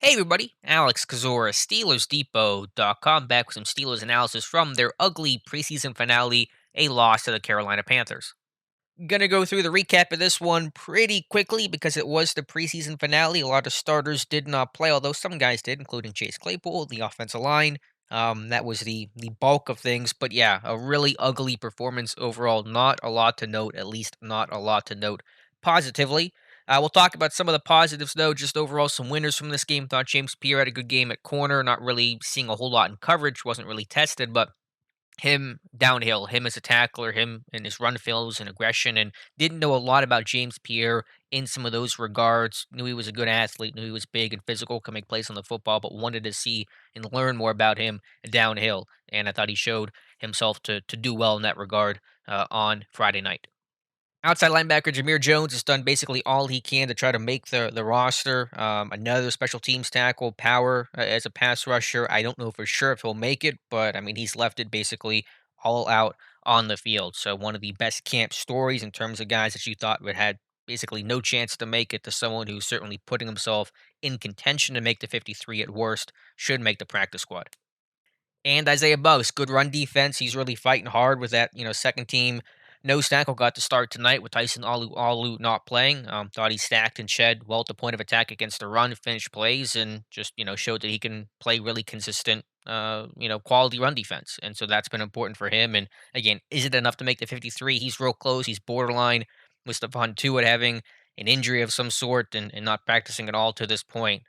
Hey everybody, Alex Kazora, SteelersDepot.com, back with some Steelers analysis from their ugly preseason finale, a loss to the Carolina Panthers. Gonna go through the recap of this one pretty quickly because it was the preseason finale. A lot of starters did not play, although some guys did, including Chase Claypool, the offensive line. That was the bulk of things. But yeah, a really ugly performance overall. Not a lot to note, at least not a lot to note positively. We'll talk about some of the positives, though. Just overall, some winners from this game. Thought James Pierre had a good game at corner. Not really seeing a whole lot in coverage. Wasn't really tested, but him downhill, him as a tackler, him and his run fills and aggression, and didn't know a lot about James Pierre in some of those regards. Knew he was a good athlete, knew he was big and physical, could make plays on the football, but wanted to see and learn more about him downhill. And I thought he showed himself to do well in that regard on Friday night. Outside linebacker Jameer Jones has done basically all he can to try to make the roster. Another special teams tackle, power as a pass rusher. I don't know for sure if he'll make it, but I mean he's left it basically all out on the field. So one of the best camp stories in terms of guys that you thought would had basically no chance to make it to someone who's certainly putting himself in contention to make the 53 at worst, should make the practice squad. And Isaiah Buggs, good run defense. He's really fighting hard with that, second team nose tackle got to start tonight with Tyson Alu not playing. Thought he stacked and shed well at the point of attack against the run, finished plays, and just, showed that he can play really consistent, quality run defense. And so that's been important for him. And again, is it enough to make the 53? He's real close. He's borderline with Stephon Tuitt having an injury of some sort and not practicing at all to this point.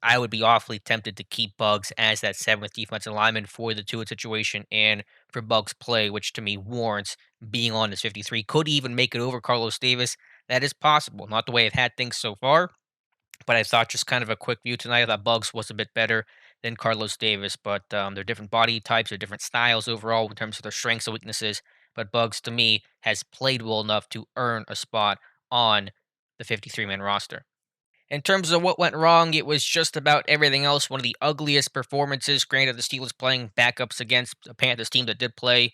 I would be awfully tempted to keep Buggs as that seventh defensive lineman for the Tua situation and for Buggs' play, which to me warrants being on his 53. Could he even make it over Carlos Davis? That is possible. Not the way I've had things so far, but I thought just kind of a quick view tonight, I thought Buggs was a bit better than Carlos Davis, but they're different body types, they're different styles overall in terms of their strengths and weaknesses. But Buggs, to me, has played well enough to earn a spot on the 53-man roster. In terms of what went wrong, it was just about everything else. One of the ugliest performances. Granted, the Steelers playing backups against a Panthers team that did play.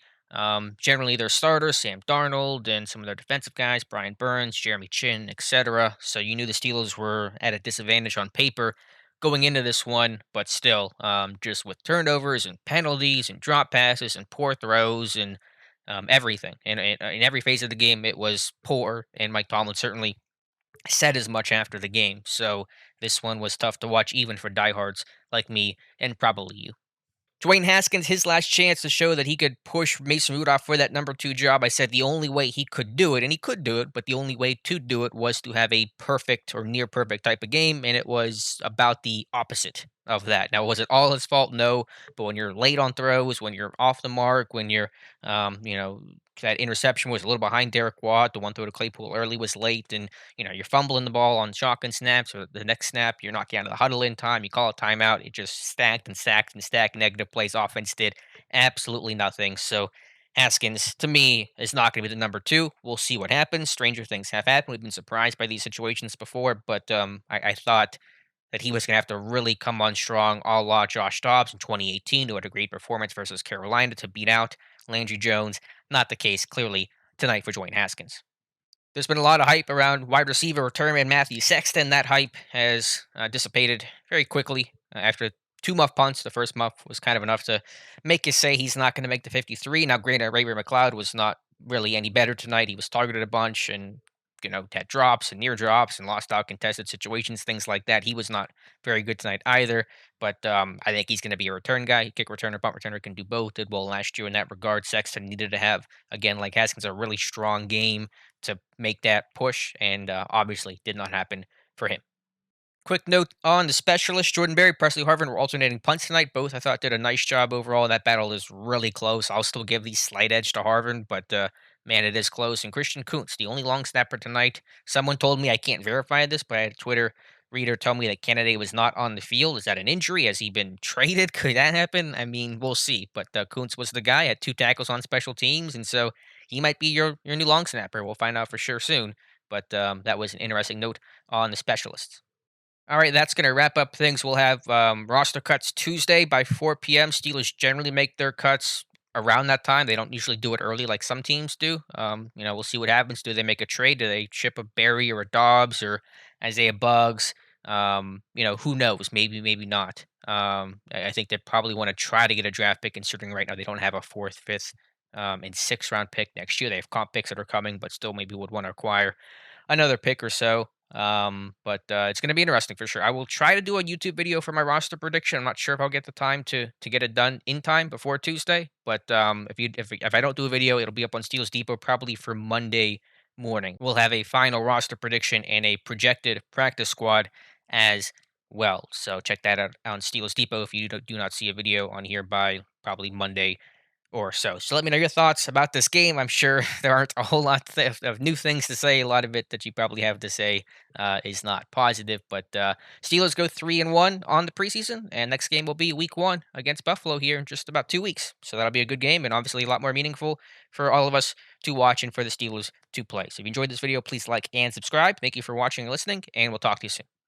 Generally, their starters, Sam Darnold, and some of their defensive guys, Brian Burns, Jeremy Chin, etc. So you knew the Steelers were at a disadvantage on paper going into this one, but still, just with turnovers and penalties and drop passes and poor throws and everything. And in every phase of the game, it was poor. And Mike Tomlin certainly said as much after the game. So this one was tough to watch even for diehards like me and probably you. Dwayne Haskins, his last chance to show that he could push Mason Rudolph for that number two job. I said the only way he could do it, and he could do it, but the only way to do it was to have a perfect or near perfect type of game, and it was about the opposite of that. Now, was it all his fault? No, but when you're late on throws, when you're off the mark, when you're, that interception was a little behind Derek Watt. The one throw to Claypool early was late, and you're fumbling the ball on shotgun snaps, or the next snap you're not getting out of the huddle in time. You call a timeout. It just stacked and stacked and stacked negative plays. Offense did absolutely nothing. So Haskins, to me, is not going to be the number two. We'll see what happens. Stranger things have happened. We've been surprised by these situations before, but I thought that he was going to have to really come on strong, a la Josh Dobbs in 2018, who had a great performance versus Carolina to beat out Landry Jones. Not the case, clearly, tonight for Dwayne Haskins. There's been a lot of hype around wide receiver return man Matthew Sexton. That hype has dissipated very quickly after two muff punts. The first muff was kind of enough to make you say he's not going to make the 53. Now, granted, Ray McLeod was not really any better tonight. He was targeted a bunch and had drops and near drops and lost out contested situations, things like that. He was not very good tonight either. But I think he's going to be a return guy. Kick returner, punt returner can do both. Did well last year in that regard. Sexton needed to have, again, like Haskins, a really strong game to make that push, and obviously did not happen for him. Quick note on the specialists, Jordan Berry, Presley Harvin were alternating punts tonight. Both I thought did a nice job overall. That battle is really close. I'll still give the slight edge to Harvin, but man, it is close. And Christian Kuntz, the only long snapper tonight. Someone told me I can't verify this, but I had a Twitter reader tell me that Kennedy was not on the field. Is that an injury? Has he been traded? Could that happen? I mean, we'll see. But Kuntz was the guy, had two tackles on special teams, and so he might be your new long snapper. We'll find out for sure soon. But that was an interesting note on the specialists. All right, that's going to wrap up things. We'll have roster cuts Tuesday by 4 p.m. Steelers generally make their cuts around that time. They don't usually do it early like some teams do. We'll see what happens. Do they make a trade? Do they ship a Berry or a Dobbs or Isaiah Buggs? Who knows? Maybe, maybe not. I think they probably want to try to get a draft pick, considering right now they don't have a fourth, fifth, and sixth round pick next year. They have comp picks that are coming, but still maybe would want to acquire another pick or so. But it's going to be interesting for sure. I will try to do a YouTube video for my roster prediction. I'm not sure if I'll get the time to get it done in time before Tuesday. But if I don't do a video, it'll be up on Steelers Depot probably for Monday morning. We'll have a final roster prediction and a projected practice squad as well. So check that out on Steelers Depot if you do not see a video on here by probably Monday or so. So let me know your thoughts about this game. I'm sure there aren't a whole lot of new things to say. A lot of it that you probably have to say is not positive. But Steelers go 3-1 on the preseason, and next game will be Week 1 against Buffalo here in just about 2 weeks. So that'll be a good game, and obviously a lot more meaningful for all of us to watch and for the Steelers to play. So if you enjoyed this video, please like and subscribe. Thank you for watching and listening, and we'll talk to you soon.